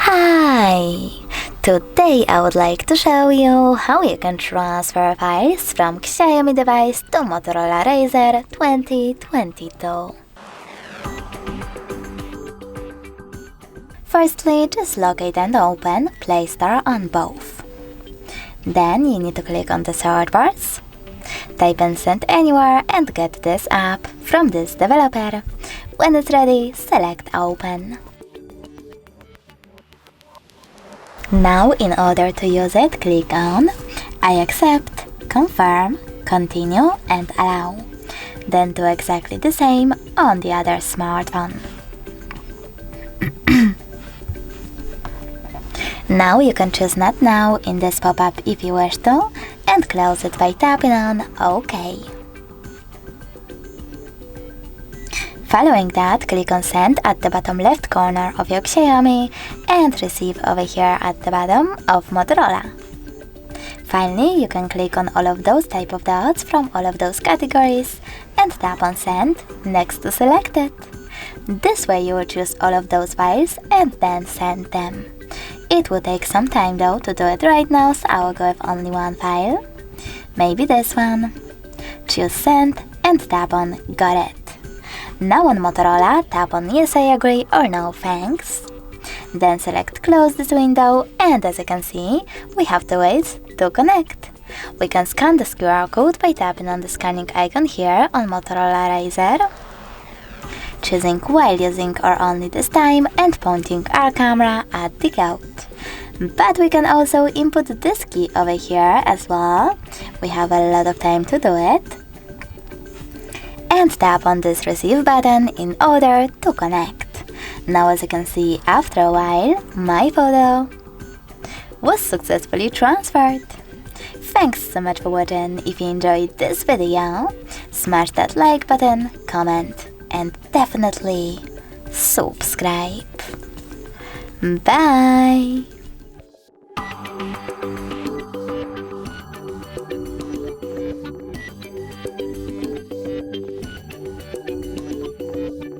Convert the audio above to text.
Hi! Today I would like to show you how you can transfer files from Xiaomi Device to Motorola Razr 2022. Firstly, just locate and open Play Store on both. Then you need to click on the search bars, type in Send Anywhere and get this app from this developer. When it's ready, select Open. Now, in order to use it, click on I accept, confirm, continue and allow. Then do exactly the same on the other smartphone. Now you can choose Not Now in this pop-up if you wish to, and close it by tapping on OK. Following that, click on Send at the bottom left corner of your Xiaomi and Receive over here at the bottom of Motorola. Finally, you can click on all of those type of dots from all of those categories and tap on Send next to Selected. This way you will choose all of those files and then send them. It will take some time though to do it right now, so I will go with only one file. Maybe this one. Choose Send and tap on Got it. Now on Motorola, tap on Yes I agree or No thanks. Then select Close this window, and as you can see, we have the ways to connect. We can scan this QR code by tapping on the scanning icon here on Motorola Razr, choosing while using or only this time, and pointing our camera at the code. But we can also input this key over here as well. We have a lot of time to do it. And tap on this Receive button in order to connect. Now as you can see, after a while, my photo was successfully transferred. Thanks so much for watching. If you enjoyed this video, smash that like button, comment, and definitely subscribe. Bye!